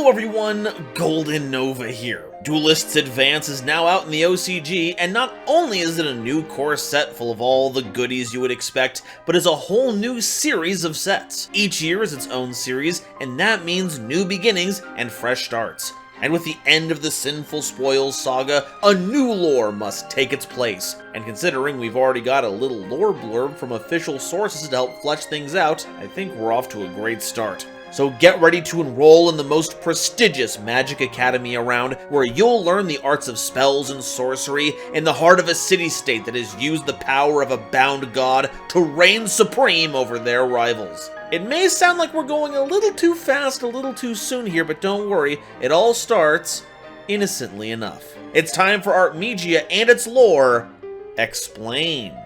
Hello everyone, GoldenNova here. Duelist's Advance is now out in the OCG, and not only is it a new core set full of all the goodies you would expect, but is a whole new series of sets. Each year is its own series, and that means new beginnings and fresh starts. And with the end of the Sinful Spoils saga, a new lore must take its place. And considering we've already got a little lore blurb from official sources to help flesh things out, I think we're off to a great start. So get ready to enroll in the most prestigious magic academy around, where you'll learn the arts of spells and sorcery in the heart of a city-state that has used the power of a bound god to reign supreme over their rivals. It may sound like we're going a little too fast, a little too soon here, but don't worry, it all starts innocently enough. It's time for Artmegia and its lore explained.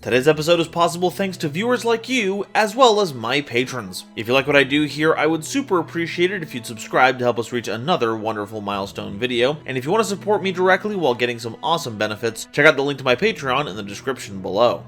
Today's episode is possible thanks to viewers like you, as well as my patrons. If you like what I do here, I would super appreciate it if you'd subscribe to help us reach another wonderful milestone video. And if you want to support me directly while getting some awesome benefits, check out the link to my Patreon in the description below.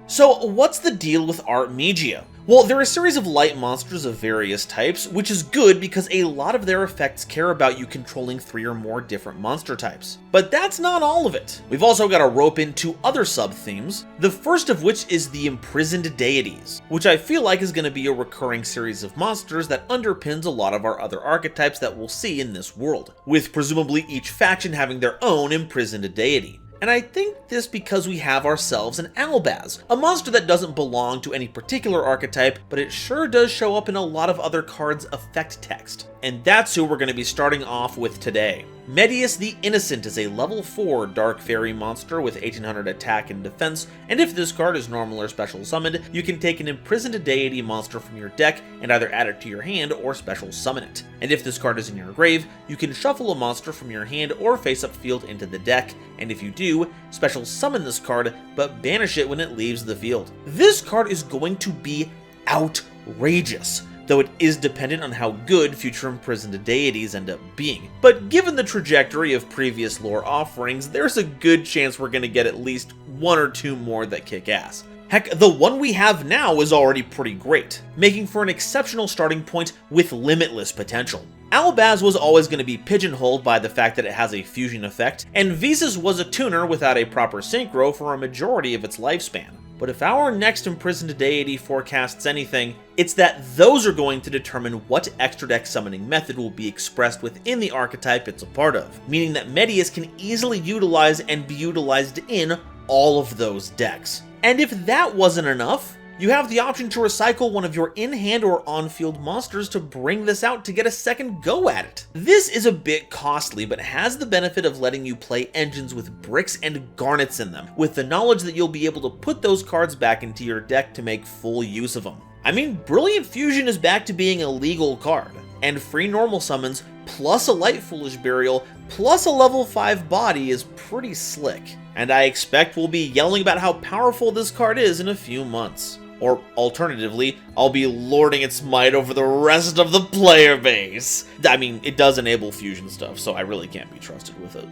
So, what's the deal with Artmegia? Well, they're a series of light monsters of various types, which is good because a lot of their effects care about you controlling 3 or more different monster types. But that's not all of it. We've also got to rope in 2 other sub-themes, the first of which is the Imprisoned Deities, which I feel like is going to be a recurring series of monsters that underpins a lot of our other archetypes that we'll see in this world, with presumably each faction having their own Imprisoned Deity. And I think this because we have ourselves an Albaz, a monster that doesn't belong to any particular archetype, but it sure does show up in a lot of other cards' effect text. And that's who we're going to be starting off with today. Medius the Innocent is a level 4 Dark Fairy monster with 1800 attack and defense, and if this card is normal or special summoned, you can take an Imprisoned Deity monster from your deck and either add it to your hand or special summon it. And if this card is in your grave, you can shuffle a monster from your hand or face-up field into the deck, and if you do, special summon this card, but banish it when it leaves the field. This card is going to be outrageous, though it is dependent on how good future Imprisoned Deities end up being. But given the trajectory of previous lore offerings, there's a good chance we're going to get at least 1 or 2 more that kick ass. Heck, the one we have now is already pretty great, making for an exceptional starting point with limitless potential. Albaz was always going to be pigeonholed by the fact that it has a fusion effect, and Visas was a tuner without a proper synchro for a majority of its lifespan. But if our next Imprisoned Deity forecasts anything, it's that those are going to determine what extra deck summoning method will be expressed within the archetype it's a part of, meaning that Medius can easily utilize and be utilized in all of those decks. And if that wasn't enough, you have the option to recycle one of your in-hand or on-field monsters to bring this out to get a second go at it. This is a bit costly, but has the benefit of letting you play engines with bricks and garnets in them, with the knowledge that you'll be able to put those cards back into your deck to make full use of them. I mean, Brilliant Fusion is back to being a legal card, and free normal summons plus a Light Foolish Burial plus a level 5 body is pretty slick. And I expect we'll be yelling about how powerful this card is in a few months. Or alternatively, I'll be lording its might over the rest of the player base. I mean, it does enable fusion stuff, so I really can't be trusted with it.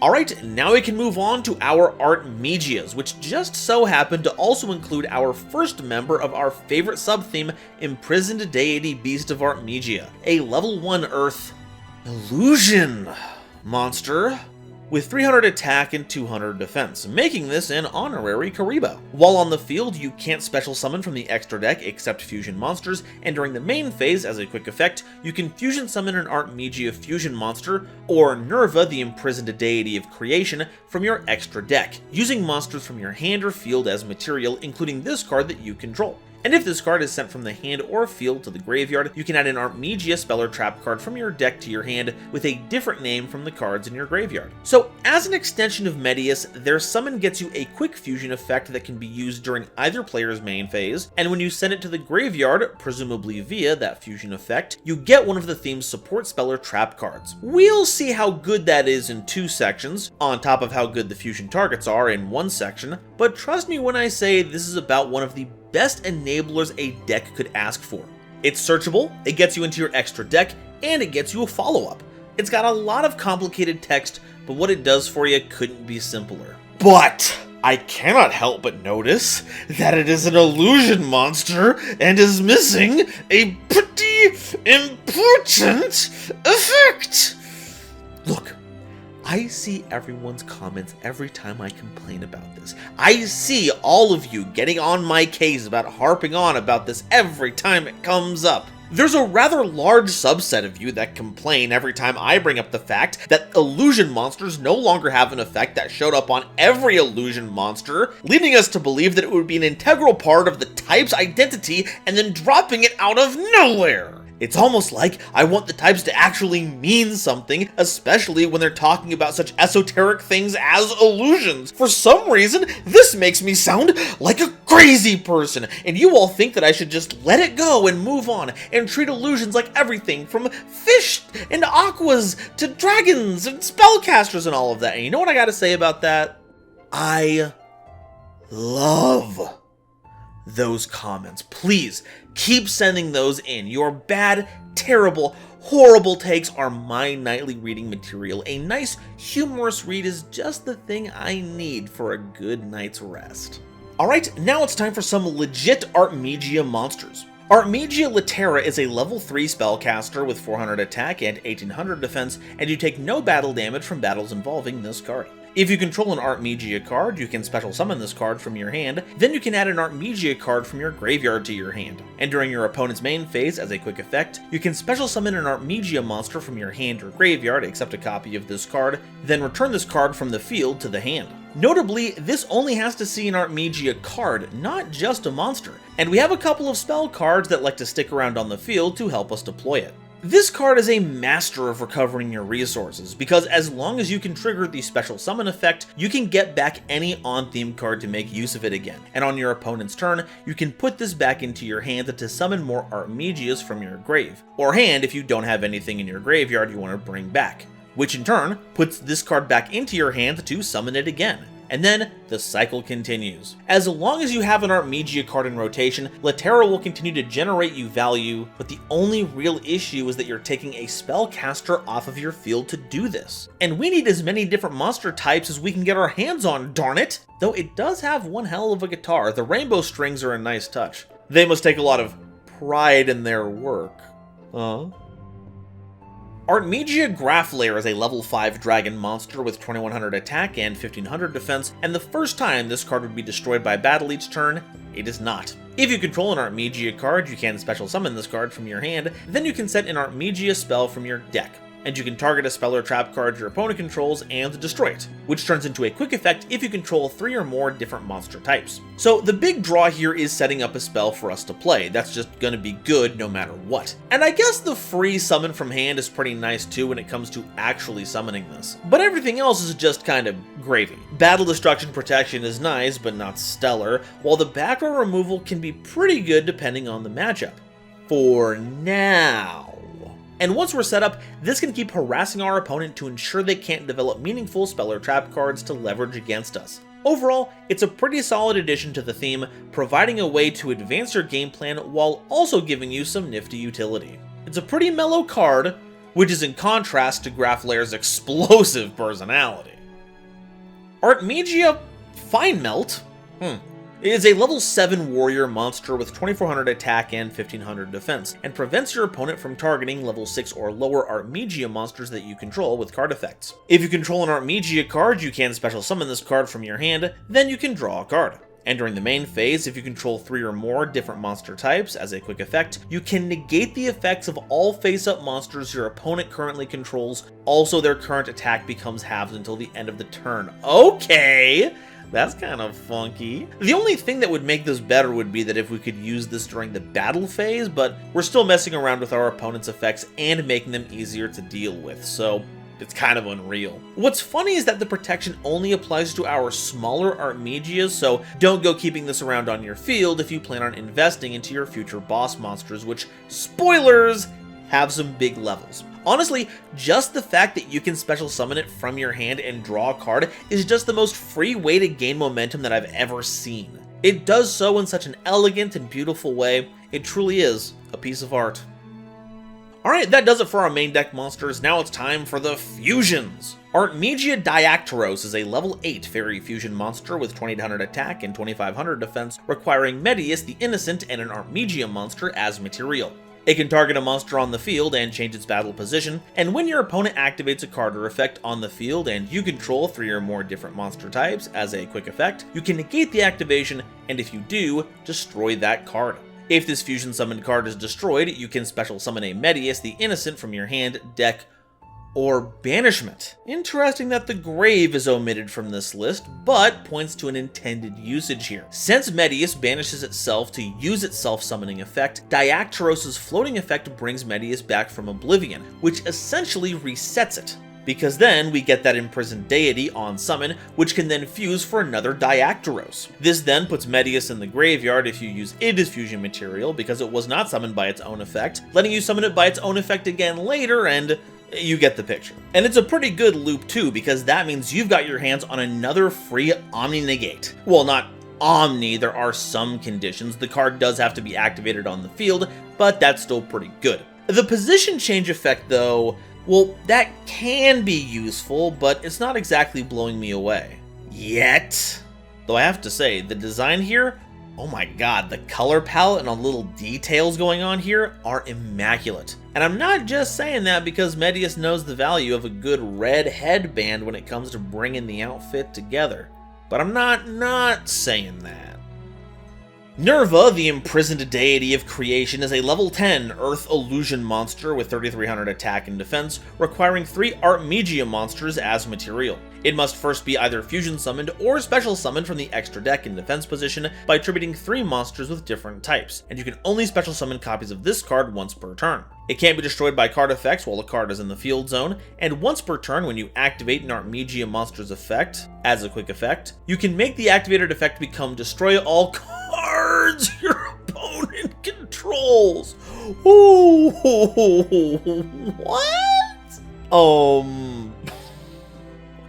Alright, now we can move on to our Artmegias, which just so happen to also include our first member of our favorite sub-theme, Imprisoned Deity Beast of Artmegia, a level 1 Earth illusion monster with 300 attack and 200 defense, making this an honorary Karibo. While on the field, you can't special summon from the extra deck except fusion monsters, and during the main phase, as a quick effect, you can fusion summon an Artmegia fusion monster, or Nerva, the Imprisoned Deity of Creation, from your extra deck, using monsters from your hand or field as material, including this card that you control. And if this card is sent from the hand or field to the graveyard, you can add an Artmegia spell or trap card from your deck to your hand with a different name from the cards in your graveyard. So, as an extension of Medius, their summon gets you a quick fusion effect that can be used during either player's main phase, and when you send it to the graveyard, presumably via that fusion effect, you get one of the theme's support spell or trap cards. We'll see how good that is in 2 sections, on top of how good the fusion targets are in 1 section, but trust me when I say this is about one of the best enablers a deck could ask for. It's searchable, it gets you into your extra deck, and it gets you a follow-up. It's got a lot of complicated text, but what it does for you couldn't be simpler. But I cannot help but notice that it is an illusion monster and is missing a pretty important effect. Look, I see everyone's comments every time I complain about this. I see all of you getting on my case about harping on about this every time it comes up. There's a rather large subset of you that complain every time I bring up the fact that illusion monsters no longer have an effect that showed up on every illusion monster, leading us to believe that it would be an integral part of the type's identity and then dropping it out of nowhere. It's almost like I want the types to actually mean something, especially when they're talking about such esoteric things as illusions. For some reason, this makes me sound like a crazy person, and you all think that I should just let it go and move on and treat illusions like everything from fish and aquas to dragons and spellcasters and all of that. And you know what I gotta say about that? I love those comments. Please keep sending those in. Your bad, terrible, horrible takes are my nightly reading material. A nice, humorous read is just the thing I need for a good night's rest. Alright, now it's time for some legit Artmegia monsters. Artmegia Litera is a level 3 spellcaster with 400 attack and 1800 defense, and you take no battle damage from battles involving this card. If you control an Artmegia card, you can special summon this card from your hand, then you can add an Artmegia card from your graveyard to your hand. And during your opponent's main phase, as a quick effect, you can special summon an Artmegia monster from your hand or graveyard, accept a copy of this card, then return this card from the field to the hand. Notably, this only has to see an Artmegia card, not just a monster, and we have a couple of spell cards that like to stick around on the field to help us deploy it. This card is a master of recovering your resources, because as long as you can trigger the special summon effect, you can get back any on-theme card to make use of it again, and on your opponent's turn, you can put this back into your hand to summon more Artmegias from your grave, or hand if you don't have anything in your graveyard you want to bring back, which in turn puts this card back into your hand to summon it again. And then the cycle continues. As long as you have an Artmegia card in rotation, Litera will continue to generate you value, but the only real issue is that you're taking a spellcaster off of your field to do this. And we need as many different monster types as we can get our hands on, darn it! Though it does have one hell of a guitar. The rainbow strings are a nice touch. They must take a lot of pride in their work. Artmegia Graflair is a level 5 dragon monster with 2100 attack and 1500 defense, and the first time this card would be destroyed by battle each turn, it is not. If you control an Artmegia card, you can special summon this card from your hand, then you can set an Artmegia spell from your deck, and you can target a spell or trap card your opponent controls and destroy it, which turns into a quick effect if you control 3 or more different monster types. So the big draw here is setting up a spell for us to play. That's just gonna be good no matter what. And I guess the free summon from hand is pretty nice too when it comes to actually summoning this. But everything else is just kind of gravy. Battle Destruction Protection is nice, but not stellar, while the back row removal can be pretty good depending on the matchup. For now. And once we're set up, this can keep harassing our opponent to ensure they can't develop meaningful spell or trap cards to leverage against us. Overall, it's a pretty solid addition to the theme, providing a way to advance your game plan while also giving you some nifty utility. It's a pretty mellow card, which is in contrast to Graflair's explosive personality. Artmegia Fine Melt? It is a level 7 warrior monster with 2400 attack and 1500 defense, and prevents your opponent from targeting level 6 or lower Artmegia monsters that you control with card effects. If you control an Artmegia card, you can special summon this card from your hand, then you can draw a card. And during the main phase, if you control 3 or more different monster types, as a quick effect, you can negate the effects of all face-up monsters your opponent currently controls. Also, their current attack becomes halved until the end of the turn. Okay! That's kind of funky. The only thing that would make this better would be that if we could use this during the battle phase, but we're still messing around with our opponent's effects and making them easier to deal with, so it's kind of unreal. What's funny is that the protection only applies to our smaller Artmegias, so don't go keeping this around on your field if you plan on investing into your future boss monsters, which, spoilers, have some big levels. Honestly, just the fact that you can special summon it from your hand and draw a card is just the most free way to gain momentum that I've ever seen. It does so in such an elegant and beautiful way. It truly is a piece of art. Alright, that does it for our main deck monsters. Now it's time for the fusions. Artmegia Diactoros is a level 8 fairy fusion monster with 2800 attack and 2500 defense, requiring Medius the Innocent and an Artmegia monster as material. It can target a monster on the field and change its battle position, and when your opponent activates a card or effect on the field and you control 3 or more different monster types as a quick effect, you can negate the activation, and if you do, destroy that card. If this fusion summoned card is destroyed, you can special summon a Medius the Innocent from your hand, deck, or banishment. Interesting that the grave is omitted from this list, but points to an intended usage here. Since Medius banishes itself to use its self-summoning effect, Diactoros' floating effect brings Medius back from oblivion, which essentially resets it, because then we get that imprisoned deity on summon, which can then fuse for another Diactoros. This then puts Medius in the graveyard if you use it as fusion material, because it was not summoned by its own effect, letting you summon it by its own effect again later, and you get the picture. And it's a pretty good loop too, because that means you've got your hands on another free Omni Negate. Well, not Omni, there are some conditions. The card does have to be activated on the field, but that's still pretty good. The position change effect though, well, that can be useful, but it's not exactly blowing me away. Yet. Though I have to say, the design here, oh my god, the color palette and all the little details going on here are immaculate. And I'm not just saying that because Medius knows the value of a good red headband when it comes to bringing the outfit together. But I'm not saying that. Nerva, the imprisoned deity of creation, is a level 10 Earth illusion monster with 3300 attack and defense, requiring 3 Artmegia monsters as material. It must first be either fusion summoned or special summoned from the extra deck in defense position by attributing 3 monsters with different types, and you can only special summon copies of this card once per turn. It can't be destroyed by card effects while the card is in the field zone, and once per turn when you activate an Artmegia monster's effect, as a quick effect, you can make the activated effect become destroy all cards your opponent controls. Ooh, what?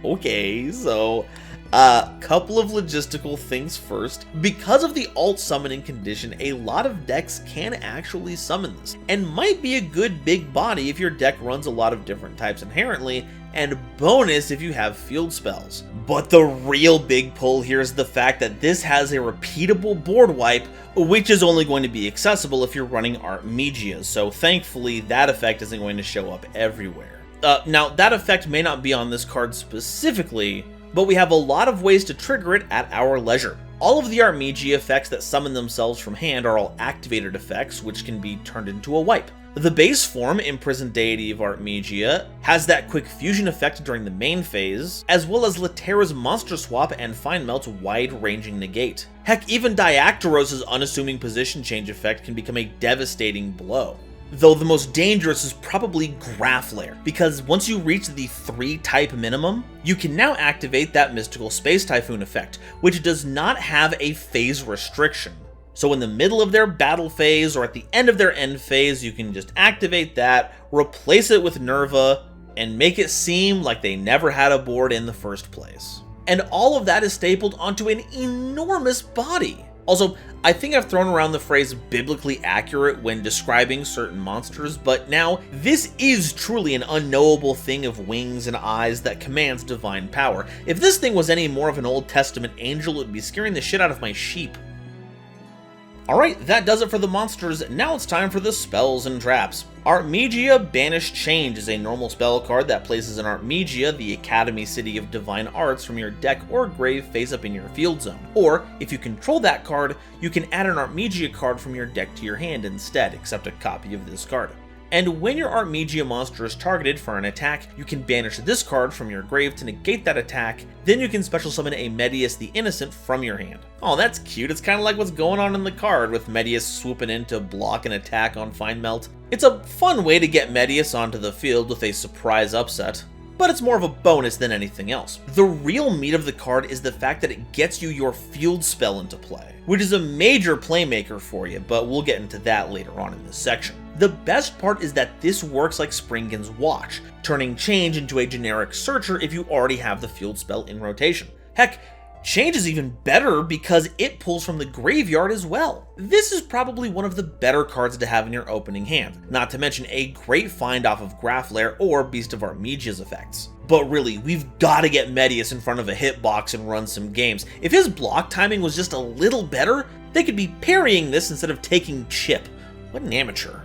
Okay, so couple of logistical things first. Because of the alt summoning condition, a lot of decks can actually summon this, and might be a good big body if your deck runs a lot of different types inherently, and bonus if you have field spells. But the real big pull here is the fact that this has a repeatable board wipe, which is only going to be accessible if you're running Artmegia, so thankfully that effect isn't going to show up everywhere. Now, that effect may not be on this card specifically, but we have a lot of ways to trigger it at our leisure. All of the Artmegia effects that summon themselves from hand are all activated effects, which can be turned into a wipe. The base form, Imprisoned Deity of Artmegia, has that quick fusion effect during the main phase, as well as Latera's Monster Swap and Fine Melt's wide-ranging negate. Heck, even Diactoros' unassuming position change effect can become a devastating blow. Though the most dangerous is probably Graph Lair, because once you reach the 3 type minimum, you can now activate that Mystical Space Typhoon effect, which does not have a phase restriction. So in the middle of their battle phase or at the end of their end phase, you can just activate that, replace it with Nerva, and make it seem like they never had a board in the first place. And all of that is stapled onto an enormous body. Also, I think I've thrown around the phrase biblically accurate when describing certain monsters, but now this is truly an unknowable thing of wings and eyes that commands divine power. If this thing was any more of an Old Testament angel, it would be scaring the shit out of my sheep. Alright, that does it for the monsters. Now it's time for the spells and traps. Artmegia Banish Change is a normal spell card that places an Artmegia, the Academy City of Divine Arts, from your deck or grave face up in your field zone. Or, if you control that card, you can add an Artmegia card from your deck to your hand instead, except a copy of this card. And when your Artmegia monster is targeted for an attack, you can banish this card from your grave to negate that attack, then you can special summon a Medius the Innocent from your hand. Oh, that's cute. It's kind of like what's going on in the card, with Medius swooping in to block an attack on Fine Melt. It's a fun way to get Medius onto the field with a surprise upset, but it's more of a bonus than anything else. The real meat of the card is the fact that it gets you your field spell into play, which is a major playmaker for you, but we'll get into that later on in this section. The best part is that this works like Springin's Watch, turning Change into a generic searcher if you already have the field spell in rotation. Heck, Change is even better because it pulls from the graveyard as well. This is probably one of the better cards to have in your opening hand, not to mention a great find off of Graph Lair or Beast of Artmegia's effects. But really, we've got to get Medius in front of a hitbox and run some games. If his block timing was just a little better, they could be parrying this instead of taking chip. What an amateur.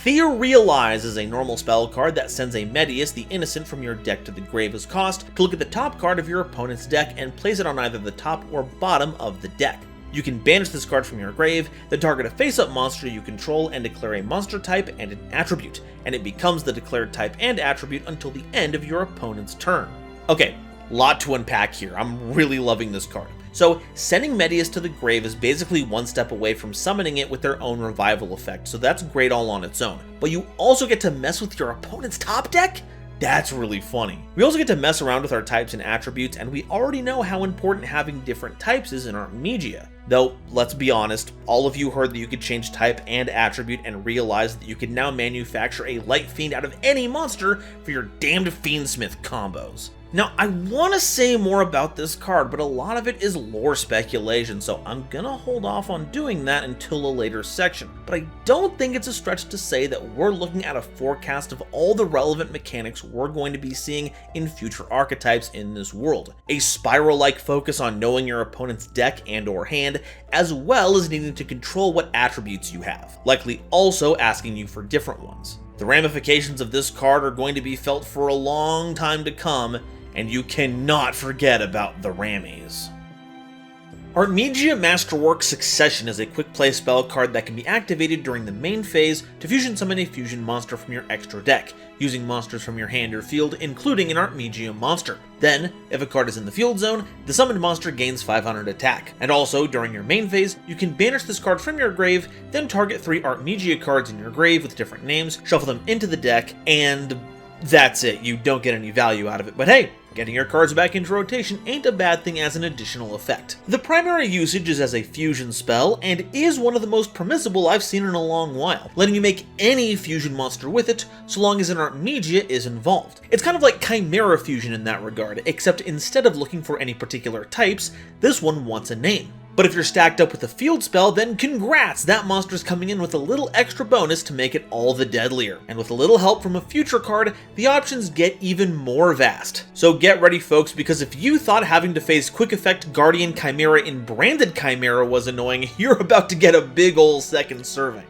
Realize is a normal spell card that sends a Medius the Innocent from your deck to the grave as cost to look at the top card of your opponent's deck and place it on either the top or bottom of the deck. You can banish this card from your grave, then target a face-up monster you control and declare a monster type and an attribute, and it becomes the declared type and attribute until the end of your opponent's turn. Okay, lot to unpack here. I'm really loving this card. So, sending Medius to the grave is basically one step away from summoning it with their own revival effect, so that's great all on its own. But you also get to mess with your opponent's top deck? That's really funny. We also get to mess around with our types and attributes, and we already know how important having different types is in Artmegia. Though, let's be honest, all of you heard that you could change type and attribute and realized that you can now manufacture a Light Fiend out of any monster for your damned Fiendsmith combos. Now, I want to say more about this card, but a lot of it is lore speculation, so I'm gonna hold off on doing that until a later section. But I don't think it's a stretch to say that we're looking at a forecast of all the relevant mechanics we're going to be seeing in future archetypes in this world. A spiral-like focus on knowing your opponent's deck and or hand, as well as needing to control what attributes you have, likely also asking you for different ones. The ramifications of this card are going to be felt for a long time to come, and you cannot forget about the Rammies. Artmegia Masterwork Succession is a quick play spell card that can be activated during the main phase to fusion summon a fusion monster from your extra deck, using monsters from your hand or field, including an Artmegia monster. Then, if a card is in the field zone, the summoned monster gains 500 attack. And also, during your main phase, you can banish this card from your grave, then target 3 Artmegia cards in your grave with different names, shuffle them into the deck, and that's it. You don't get any value out of it, but hey, getting your cards back into rotation ain't a bad thing as an additional effect. The primary usage is as a fusion spell, and is one of the most permissible I've seen in a long while, letting you make any fusion monster with it, so long as an Artmegia is involved. It's kind of like Chimera Fusion in that regard, except instead of looking for any particular types, this one wants a name. But if you're stacked up with a field spell, then congrats! That monster's coming in with a little extra bonus to make it all the deadlier. And with a little help from a future card, the options get even more vast. So get ready folks, because if you thought having to face Quick Effect Guardian Chimera in Branded Chimera was annoying, you're about to get a big ol' second serving.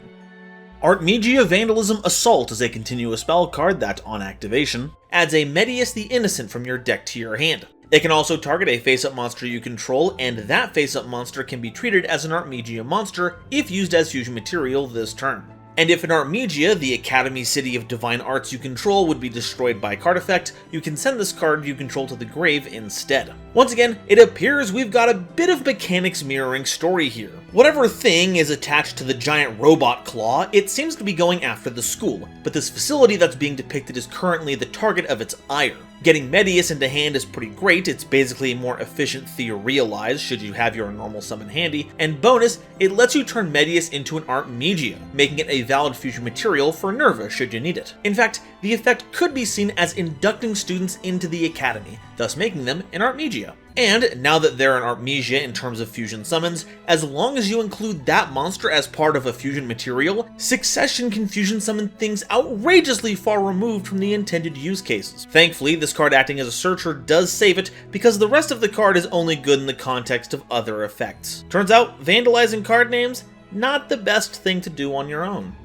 Artmegia Vandalism Assault is a continuous spell card that, on activation, adds a Medius the Innocent from your deck to your hand. It can also target a face-up monster you control, and that face-up monster can be treated as an Artmegia monster if used as fusion material this turn. And if an Artmegia, the Academy City of Divine Arts you control, would be destroyed by card effect, you can send this card you control to the grave instead. Once again, it appears we've got a bit of mechanics mirroring story here. Whatever thing is attached to the giant robot claw, it seems to be going after the school, but this facility that's being depicted is currently the target of its ire. Getting Medius into hand is pretty great, it's basically a more efficient Realize should you have your normal summon handy, and bonus, it lets you turn Medius into an Artmegia, making it a valid fusion material for Nerva should you need it. In fact, the effect could be seen as inducting students into the Academy, thus making them an Artmegia. And now that they're an Artmegia in terms of fusion summons, as long as you include that monster as part of a fusion material, Succession can fusion summon things outrageously far removed from the intended use cases. Thankfully, this card acting as a searcher does save it, because the rest of the card is only good in the context of other effects. Turns out, vandalizing card names, not the best thing to do on your own.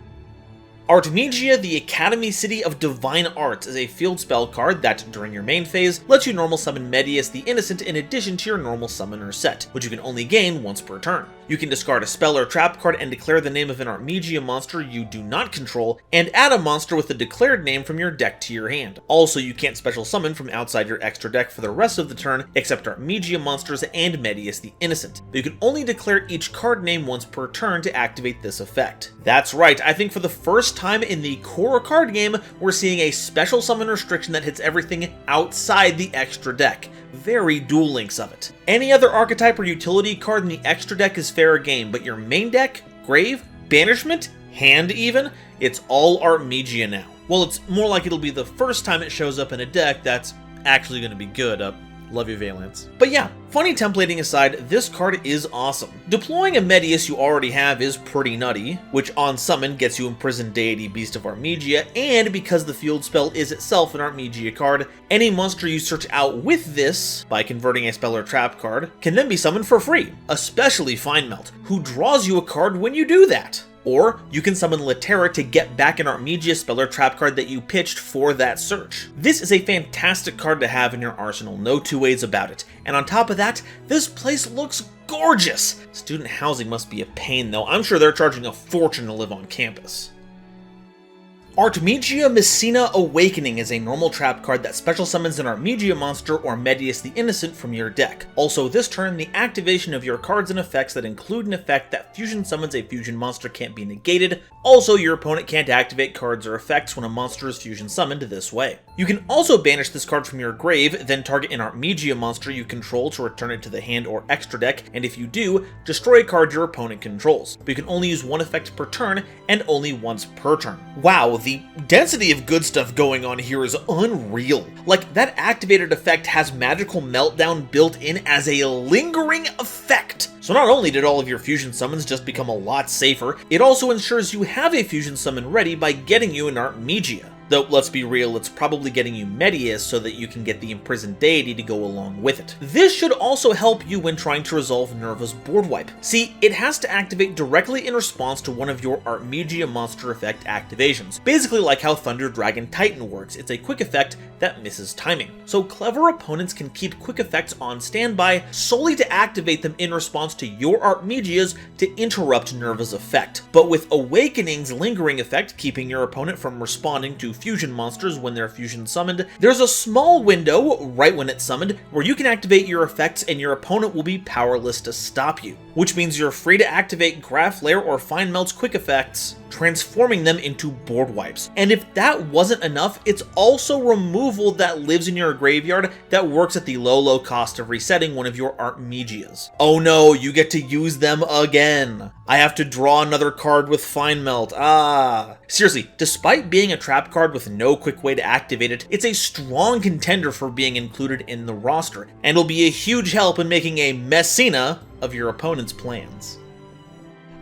Artmegia, the Academy City of Divine Arts, is a field spell card that, during your main phase, lets you normal summon Medius the Innocent in addition to your normal summoner set, which you can only gain once per turn. You can discard a spell or trap card and declare the name of an Artmegia monster you do not control, and add a monster with the declared name from your deck to your hand. Also, you can't special summon from outside your extra deck for the rest of the turn, except Artmegia monsters and Medius the Innocent, but you can only declare each card name once per turn to activate this effect. That's right, I think for the first time in the core card game, we're seeing a special summon restriction that hits everything outside the extra deck. Very Duel Links of it. Any other archetype or utility card in the extra deck is fair game, but your main deck, grave, banishment, hand even, it's all Artmegia now. Well, it's more like it'll be the first time it shows up in a deck that's actually going to be good. Love you, Valence. But yeah, Funny templating aside, this card is awesome. Deploying a Medius you already have is pretty nutty, which on summon gets you Imprisoned Deity Beast of Artmegia, and because the field spell is itself an Artmegia card, any monster you search out with this, by converting a spell or trap card, can then be summoned for free, especially Find Melt, who draws you a card when you do that. Or you can summon Laterra to get back an Artmegia spell or trap card that you pitched for that search. This is a fantastic card to have in your arsenal, no two ways about it. And on top of that, this place looks gorgeous! Student housing must be a pain though, I'm sure they're charging a fortune to live on campus. Artmegia Messina Awakening is a normal trap card that special summons an Artmegia monster or Medius the Innocent from your deck. Also this turn, the activation of your cards and effects that include an effect that fusion summons a fusion monster can't be negated. Also, your opponent can't activate cards or effects when a monster is fusion summoned this way. You can also banish this card from your grave, then target an Artmegia monster you control to return it to the hand or extra deck, and if you do, destroy a card your opponent controls. But you can only use one effect per turn, and only once per turn. Wow, the density of good stuff going on here is unreal. Like, that activated effect has Magical Meltdown built in as a lingering effect. So not only did all of your fusion summons just become a lot safer, it also ensures you have a fusion summon ready by getting you an Artmegia. Though, let's be real, it's probably getting you Medius so that you can get the Imprisoned Deity to go along with it. This should also help you when trying to resolve Nerva's board wipe. See, it has to activate directly in response to one of your Artmegia monster effect activations. Basically like how Thunder Dragon Titan works, it's a quick effect that misses timing. So clever opponents can keep quick effects on standby solely to activate them in response to your Artmegias to interrupt Nerva's effect. But with Awakening's lingering effect keeping your opponent from responding to fusion monsters when they're fusion summoned, there's a small window right when it's summoned where you can activate your effects and your opponent will be powerless to stop you, which means you're free to activate Graph Lair or Find Melt's quick effects, transforming them into board wipes. And if that wasn't enough, it's also removal that lives in your graveyard that works at the low cost of resetting one of your Artmegias. Oh no, you get to use them again. I have to draw another card with Find Melt. Seriously, despite being a trap card with no quick way to activate it, it's a strong contender for being included in the roster, and will be a huge help in making a Messina of your opponent's plans.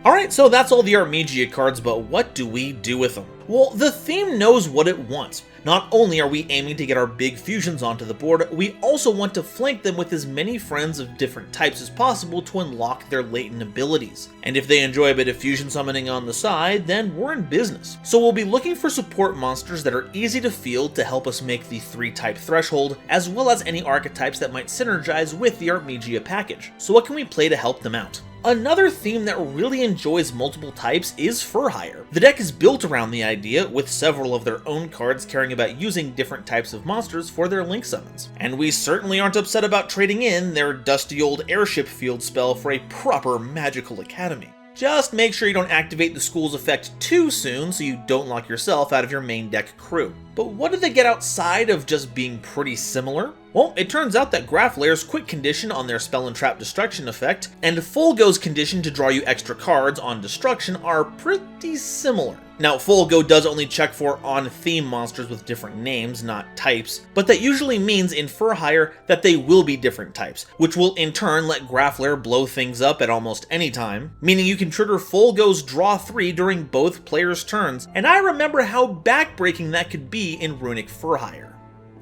Alright, so that's all the Artmegia cards, but what do we do with them? Well, the theme knows what it wants. Not only are we aiming to get our big fusions onto the board, we also want to flank them with as many friends of different types as possible to unlock their latent abilities. And if they enjoy a bit of fusion summoning on the side, then we're in business. So we'll be looking for support monsters that are easy to field to help us make the 3-type threshold, as well as any archetypes that might synergize with the Artmegia package. So what can we play to help them out? Another theme that really enjoys multiple types is Fur Hire. The deck is built around the idea, with several of their own cards caring about using different types of monsters for their link summons. And we certainly aren't upset about trading in their dusty old airship field spell for a proper magical academy. Just make sure you don't activate the school's effect too soon so you don't lock yourself out of your main deck crew. But what do they get outside of just being pretty similar? Well, it turns out that Graph Lair's quick condition on their Spell and Trap Destruction effect, and Fulgo's condition to draw you extra cards on destruction are pretty similar. Now, Fulgo does only check for on-theme monsters with different names, not types, but that usually means in Fur Hire that they will be different types, which will in turn let Graph Lair blow things up at almost any time, meaning you can trigger Fulgo's Draw 3 during both players' turns, and I remember how backbreaking that could be in Runic Fur Hire.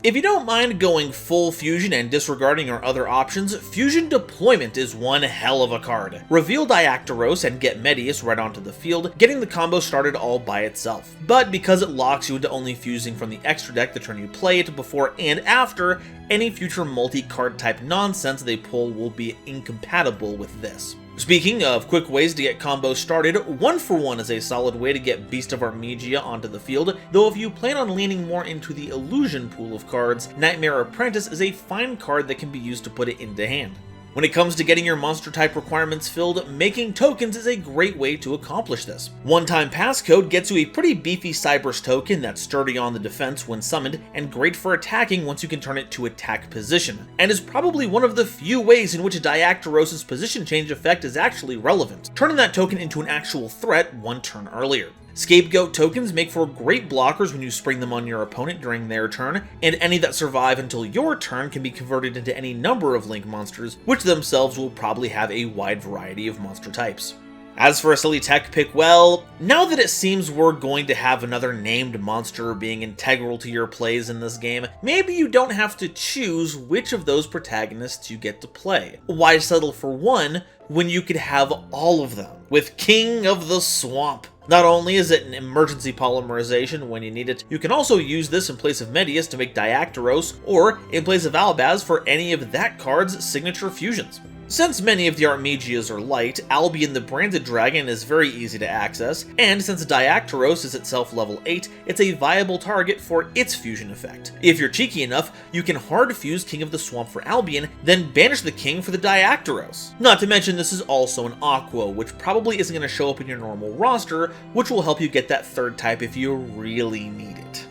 If you don't mind going full fusion and disregarding our other options, Fusion Deployment is one hell of a card. Reveal Diactoros and get Medius right onto the field, getting the combo started all by itself. But because it locks you into only fusing from the extra deck the turn you play it before and after, any future multi-card type nonsense they pull will be incompatible with this. Speaking of quick ways to get combos started, 1-for-1 is a solid way to get Beast of Artmegia onto the field, though if you plan on leaning more into the illusion pool of cards, Nightmare Apprentice is a fine card that can be used to put it into hand. When it comes to getting your monster type requirements filled, making tokens is a great way to accomplish this. One-time passcode gets you a pretty beefy Cyberse token that's sturdy on the defense when summoned, and great for attacking once you can turn it to attack position, and is probably one of the few ways in which Diactoros' position change effect is actually relevant, turning that token into an actual threat one turn earlier. Scapegoat tokens make for great blockers when you spring them on your opponent during their turn, and any that survive until your turn can be converted into any number of Link monsters, which themselves will probably have a wide variety of monster types. As for a silly tech pick, well, now that it seems we're going to have another named monster being integral to your plays in this game, maybe you don't have to choose which of those protagonists you get to play. Why settle for one when you could have all of them, with King of the Swamp? Not only is it an emergency polymerization when you need it, you can also use this in place of Medius to make Diactoros, or in place of Albaz for any of that card's signature fusions. Since many of the Artmegias are light, Albion the Branded Dragon is very easy to access, and since Diactoros is itself level 8, it's a viable target for its fusion effect. If you're cheeky enough, you can hard fuse King of the Swamp for Albion, then banish the king for the Diactoros. Not to mention this is also an Aqua, which probably isn't going to show up in your normal roster, which will help you get that third type if you really need it.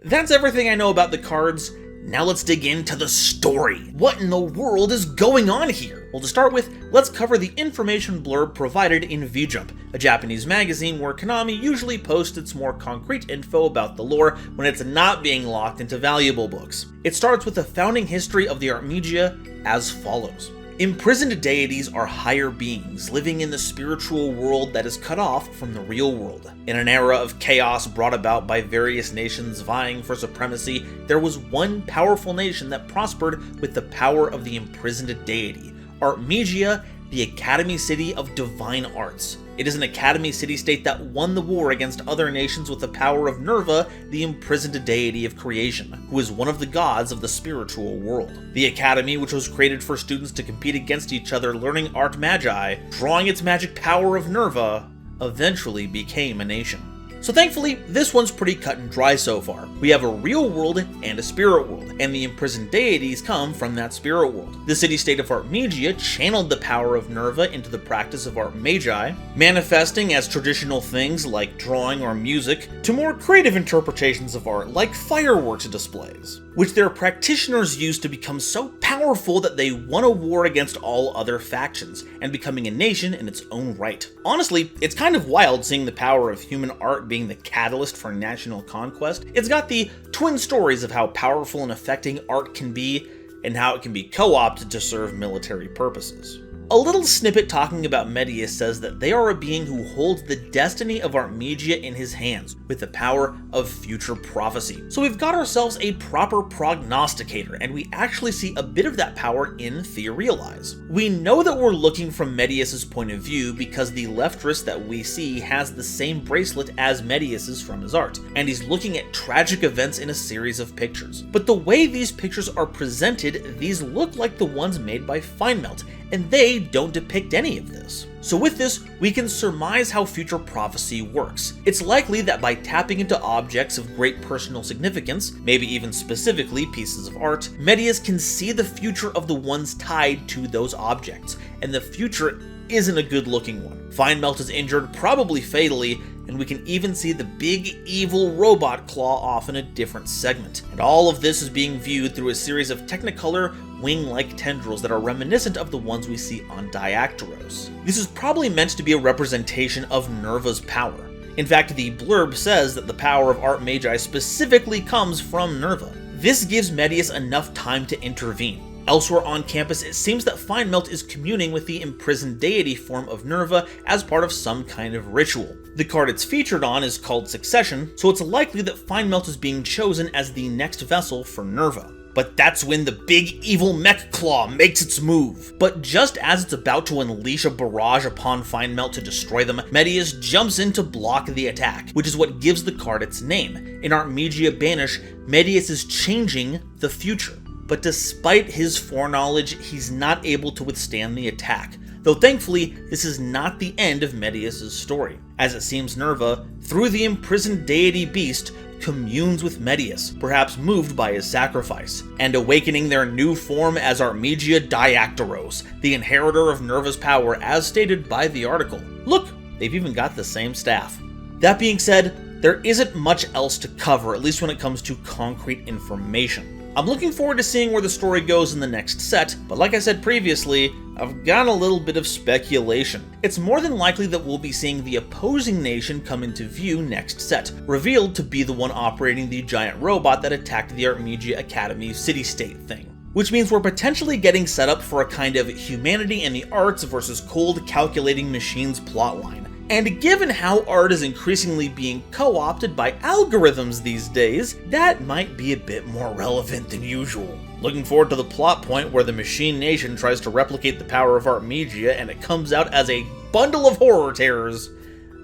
That's everything I know about the cards. Now let's dig into the story. What in the world is going on here? Well, to start with, let's cover the information blurb provided in VJump, a Japanese magazine where Konami usually posts its more concrete info about the lore when it's not being locked into valuable books. It starts with the founding history of the Artmegia as follows. Imprisoned deities are higher beings living in the spiritual world that is cut off from the real world. In an era of chaos brought about by various nations vying for supremacy, there was one powerful nation that prospered with the power of the imprisoned deity, Artmegia, the Academy City of Divine Arts. It is an Academy City-state that won the war against other nations with the power of Nerva, the imprisoned deity of creation, who is one of the gods of the spiritual world. The Academy, which was created for students to compete against each other learning Artmagi, drawing its magic power of Nerva, eventually became a nation. So thankfully, this one's pretty cut and dry so far. We have a real world and a spirit world, and the imprisoned deities come from that spirit world. The city-state of Artmegia channeled the power of Nerva into the practice of Artmagi, manifesting as traditional things like drawing or music, to more creative interpretations of art like fireworks displays, which their practitioners used to become so powerful that they won a war against all other factions, and becoming a nation in its own right. Honestly, it's kind of wild seeing the power of human art being the catalyst for national conquest. It's got the twin stories of how powerful and affecting art can be, and how it can be co-opted to serve military purposes. A little snippet talking about Medius says that they are a being who holds the destiny of Artmegia in his hands, with the power of future prophecy. So we've got ourselves a proper prognosticator, and we actually see a bit of that power in Theorealize. We know that we're looking from Medius's point of view because the left wrist that we see has the same bracelet as Medius's from his art, and he's looking at tragic events in a series of pictures. But the way these pictures are presented, these look like the ones made by Feignmelt, and they don't depict any of this. So with this, we can surmise how future prophecy works. It's likely that by tapping into objects of great personal significance, maybe even specifically pieces of art, Medius can see the future of the ones tied to those objects, and the future isn't a good looking one. Feignmelt is injured, probably fatally, and we can even see the big evil robot claw off in a different segment. And all of this is being viewed through a series of Technicolor wing-like tendrils that are reminiscent of the ones we see on Diactoros. This is probably meant to be a representation of Nerva's power. In fact, the blurb says that the power of Artmagi specifically comes from Nerva. This gives Medius enough time to intervene. Elsewhere on campus, it seems that Feignmelt is communing with the imprisoned deity form of Nerva as part of some kind of ritual. The card it's featured on is called Succession, so it's likely that Feignmelt is being chosen as the next vessel for Nerva. But that's when the big evil mech claw makes its move. But just as it's about to unleash a barrage upon Feignmelt to destroy them, Medius jumps in to block the attack, which is what gives the card its name. In Artmegia Banish, Medius is changing the future. But despite his foreknowledge, he's not able to withstand the attack. Though thankfully, this is not the end of Medius' story, as it seems Nerva, through the imprisoned deity beast, communes with Medius, perhaps moved by his sacrifice, and awakening their new form as Artmegia Diactoros, the inheritor of Nerva's power as stated by the article. Look, they've even got the same staff. That being said, there isn't much else to cover, at least when it comes to concrete information. I'm looking forward to seeing where the story goes in the next set, but like I said previously, I've got a little bit of speculation. It's more than likely that we'll be seeing the opposing nation come into view next set, revealed to be the one operating the giant robot that attacked the Artmegia Academy city-state thing. Which means we're potentially getting set up for a kind of humanity and the arts versus cold calculating machines plotline. And given how art is increasingly being co-opted by algorithms these days, that might be a bit more relevant than usual. Looking forward to the plot point where the Machine Nation tries to replicate the power of Artmegia and it comes out as a bundle of horror terrors.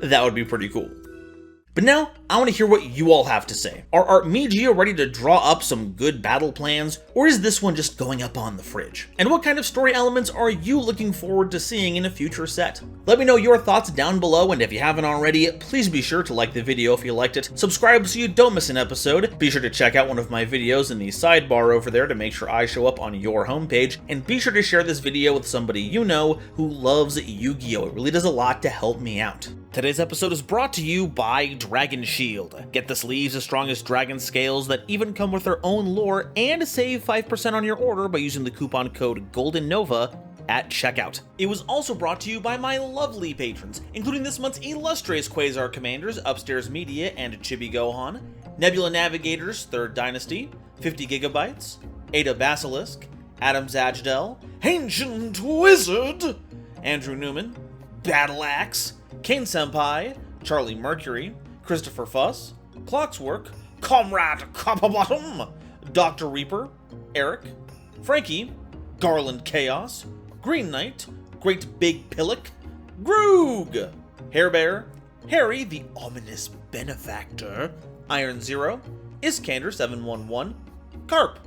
That would be pretty cool. But now, I want to hear what you all have to say. Are Artmegia ready to draw up some good battle plans, or is this one just going up on the fridge? And what kind of story elements are you looking forward to seeing in a future set? Let me know your thoughts down below, and if you haven't already, please be sure to like the video if you liked it, subscribe so you don't miss an episode, be sure to check out one of my videos in the sidebar over there to make sure I show up on your homepage, and be sure to share this video with somebody you know who loves Yu-Gi-Oh! It really does a lot to help me out. Today's episode is brought to you by Dragon Shield. Get the sleeves as strong as dragon scales that even come with their own lore and save 5% on your order by using the coupon code GoldenNova at checkout. It was also brought to you by my lovely patrons, including this month's illustrious Quasar Commanders, Upstairs Media and Chibi Gohan, Nebula Navigators, 3rd Dynasty, 50 Gigabytes, Ada Basilisk, Adam Zajdel, Ancient Wizard, Andrew Newman, Battle Axe, Kane Senpai, Charlie Mercury, Christopher Fuss, Clockswork, Comrade Copperbottom, Dr. Reaper, Eric, Frankie, Garland Chaos, Green Knight, Great Big Pillock, Groog, Hairbear, Harry the Ominous Benefactor, Iron Zero, Iskander 711, Carp,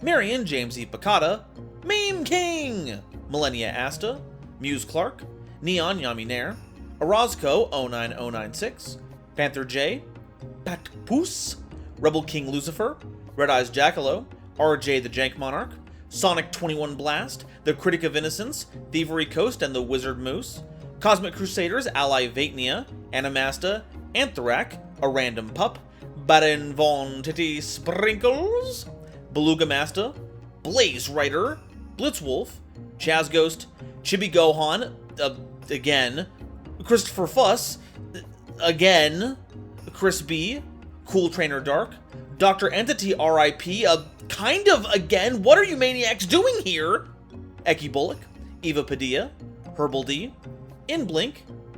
Marion James E. Picata, Meme King, Millennia Asta, Muse Clark, Neon Yaminer, Orozco 09096, Panther J, Pat Poos, Rebel King Lucifer, Red Eyes Jackalow, RJ the Jank Monarch, Sonic 21 Blast, The Critic of Innocence, Thievery Coast and the Wizard Moose, Cosmic Crusaders Ally Vatnia, Animasta, Anthrak, A Random Pup, Baron Von Titty Sprinkles, Beluga Master, Blaze Rider, Blitzwolf, Chaz Ghost, Chibi Gohan, again, Christopher Fuss, again, Chris B, Cool Trainer Dark, Dr. Entity RIP, kind of again, what are you maniacs doing here? Eki Bullock, Eva Padilla, Herbal D, Inblink,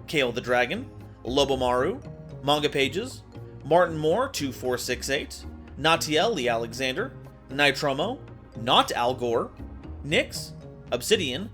Kale the Dragon, Lobomaru, Manga Pages, Martin Moore 2468, Natiel Lee Alexander, Nitromo, Not Al Gore, Nyx, Obsidian,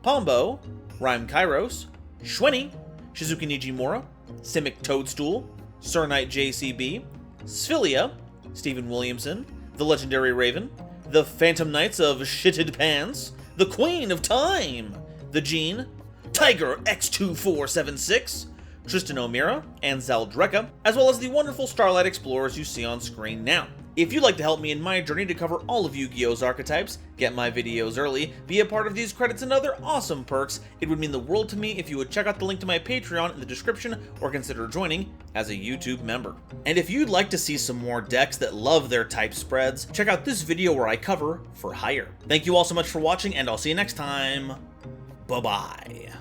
Pombo, Rhyme Kairos, Shwenny, Shizuki Nijimura, Simic Toadstool, Sir Knight JCB, Sphilia, Stephen Williamson, The Legendary Raven, The Phantom Knights of Shitted Pants, The Queen of Time, The Gene, Tiger X2476, Tristan O'Meara, and Zaldreka, as well as the wonderful Starlight Explorers you see on screen now. If you'd like to help me in my journey to cover all of Yu-Gi-Oh's archetypes, get my videos early, be a part of these credits and other awesome perks, it would mean the world to me if you would check out the link to my Patreon in the description or consider joining as a YouTube member. And if you'd like to see some more decks that love their type spreads, check out this video where I cover For Hire. Thank you all so much for watching, and I'll see you next time. Bye-bye.